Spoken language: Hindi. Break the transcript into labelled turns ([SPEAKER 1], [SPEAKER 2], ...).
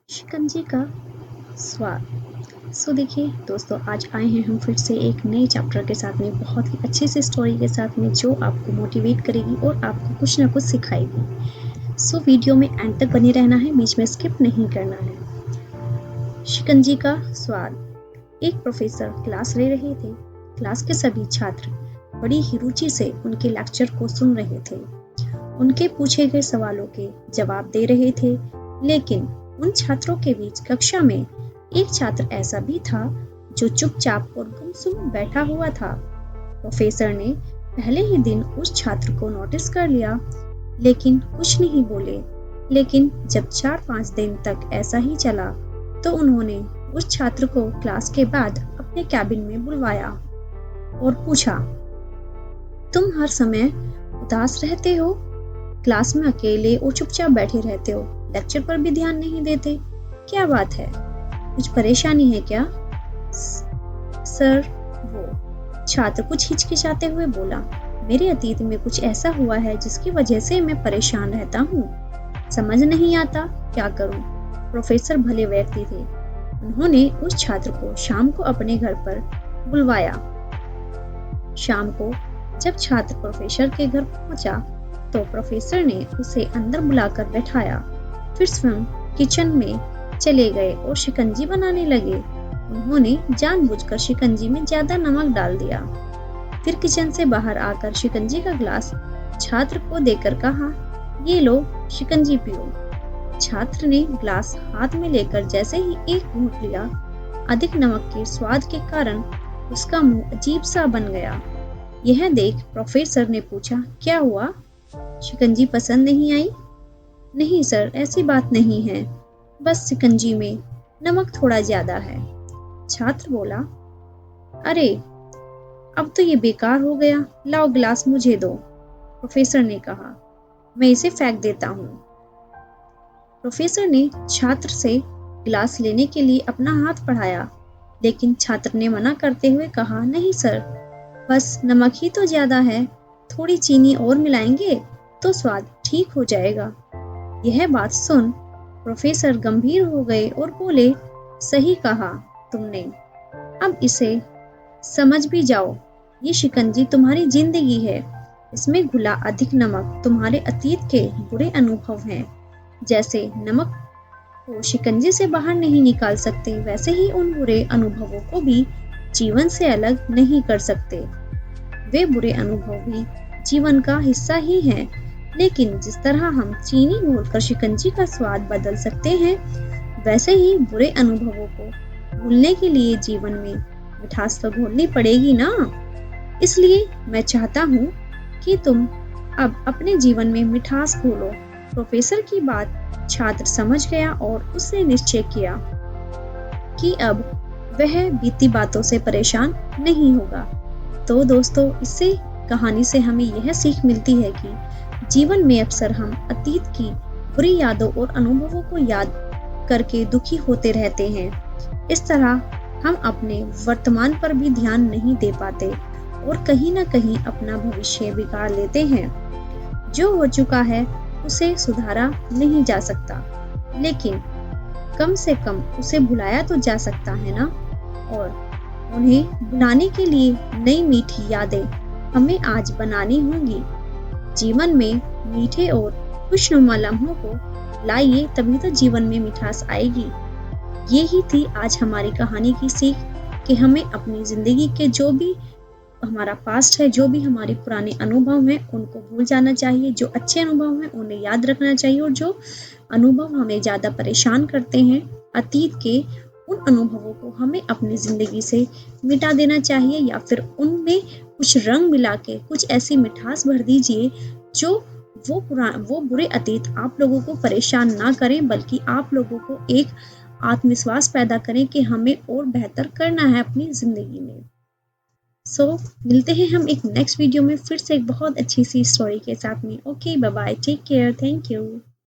[SPEAKER 1] शिकंजी का स्वाद। देखिए दोस्तों, आज आए हैं हम फिर से एक नए चैप्टर के साथ में, बहुत ही अच्छी सी स्टोरी के साथ में, जो आपको मोटिवेट करेगी और आपको कुछ ना कुछ सिखाएगी। वीडियो में एंड तक बने रहना है, बीच में स्किप नहीं करना है। शिकंजी का स्वाद। एक प्रोफेसर क्लास ले रहे थे। क्लास के सभी छात्र बड़ी ही रुचि से उनके लेक्चर को सुन रहे थे। उनके पूछे गए सवालों के जवाब दे रहे थे, लेकिन उन छात्रों के बीच कक्षा में एक छात्र ऐसा भी था जो चुपचाप और गुमसुम बैठा हुआ था। प्रोफेसर ने पहले ही दिन उस छात्र को नोटिस कर लिया, लेकिन कुछ नहीं बोले। लेकिन जब 4-5 दिन तक ऐसा ही चला, तो उन्होंने उस छात्र को क्लास के बाद अपने कैबिन में बुलवाया और पूछा, तुम हर समय उदास रहते हो, क्लास में अकेले और चुपचाप बैठे रहते हो, लेक्चर पर भी ध्यान नहीं देते, क्या बात है? कुछ परेशानी है क्या? सर, वो छात्र कुछ हिचकिचाते हुए बोला, मेरे अतीत में कुछ ऐसा हुआ है जिसकी वजह से मैं परेशान रहता हूँ। समझ नहीं आता क्या करूँ। प्रोफेसर भले व्यक्ति थे। उन्होंने उस छात्र को शाम को अपने घर पर बुलवाया। शाम को जब छात्र प्रोफेसर के घर पहुंचा, तो प्रोफेसर ने उसे अंदर बुलाकर बैठाया। फिर स्वयं किचन में चले गए और शिकंजी बनाने लगे। उन्होंने जानबूझकर शिकंजी में ज्यादा नमक डाल दिया। फिर किचन से बाहर आकर शिकंजी का ग्लास छात्र को देकर कहा, ये लो, शिकंजी पियो। छात्र ने ग्लास हाथ में लेकर जैसे ही एक घूंट लिया, अधिक नमक के स्वाद के कारण उसका मुंह अजीब सा बन गया। यह देख प्रोफेसर ने पूछा, क्या हुआ? शिकंजी पसंद नहीं आई? नहीं सर, ऐसी बात नहीं है, बस शिकंजी में नमक थोड़ा ज्यादा है। छात्र बोला, अरे अब तो ये बेकार हो गया, लाओ गिलास मुझे दो। प्रोफेसर ने कहा, मैं इसे फेंक देता हूँ। प्रोफेसर ने छात्र से गिलास लेने के लिए अपना हाथ बढ़ाया, लेकिन छात्र ने मना करते हुए कहा, नहीं सर, बस नमक ही तो ज्यादा है, थोड़ी चीनी और मिलाएंगे तो स्वाद ठीक हो जाएगा। यह बात सुन प्रोफेसर गंभीर हो गए और बोले, सही कहा तुमने, अब इसे समझ भी जाओ, ये शिकंजी तुम्हारी जिंदगी है, इसमें घुला अधिक नमक तुम्हारे अतीत के बुरे अनुभव हैं। जैसे नमक को शिकंजी से बाहर नहीं निकाल सकते, वैसे ही उन बुरे अनुभवों को भी जीवन से अलग नहीं कर सकते। वे बुरे अनुभव भी जीवन का हिस्सा ही हैं, लेकिन जिस तरह हम चीनी घोलकर शिकंजी का स्वाद बदल सकते हैं, वैसे ही बुरे अनुभवों को भूलने के लिए जीवन में मिठास तो घोलनी पड़ेगी ना। इसलिए मैं चाहता हूँ कि तुम अब अपने जीवन में मिठास घोलो। प्रोफेसर की बात छात्र समझ गया और उसने निश्चय किया कि अब वह बीती बातों से परेशान नहीं होगा। तो दोस्तों, इससे कहानी से हमें यह सीख मिलती है कि जीवन में अक्सर हम अतीत की बुरी यादों और अनुभवों को याद करके दुखी होते रहते हैं। इस तरह हम अपने वर्तमान पर भी ध्यान नहीं दे पाते और कहीं ना कहीं अपना भविष्य बिगाड़ लेते हैं। जो हो चुका है उसे सुधारा नहीं जा सकता, लेकिन कम से कम उसे भुलाया तो जा सकता है ना। और उन्हें भुलाने के लिए नई मीठी यादें हमें आज बनानी होंगी। जीवन में मीठे और खुशनुमा लम्हों को लाइए, तभी तो जीवन में मिठास आएगी। ये ही थी आज हमारी कहानी की सीख कि हमें अपनी जिंदगी के जो भी हमारा पास्ट है, जो भी हमारे पुराने अनुभव हैं, उनको भूल जाना चाहिए। जो अच्छे अनुभव हैं उन्हें याद रखना चाहिए, और जो अनुभव हमें ज्यादा परेशान करते हैं अतीत के, उन अनुभवों को हमें अपनी जिंदगी से मिटा देना चाहिए, या फिर उनमें कुछ रंग मिला के कुछ ऐसी मिठास भर दीजिए जो वो बुरे अतीत आप लोगों को परेशान ना करें, बल्कि आप लोगों को एक आत्मविश्वास पैदा करें कि हमें और बेहतर करना है अपनी जिंदगी में। मिलते हैं हम एक नेक्स्ट वीडियो में फिर से एक बहुत अच्छी सी स्टोरी के साथ में। Okay, bye bye, take care, thank you.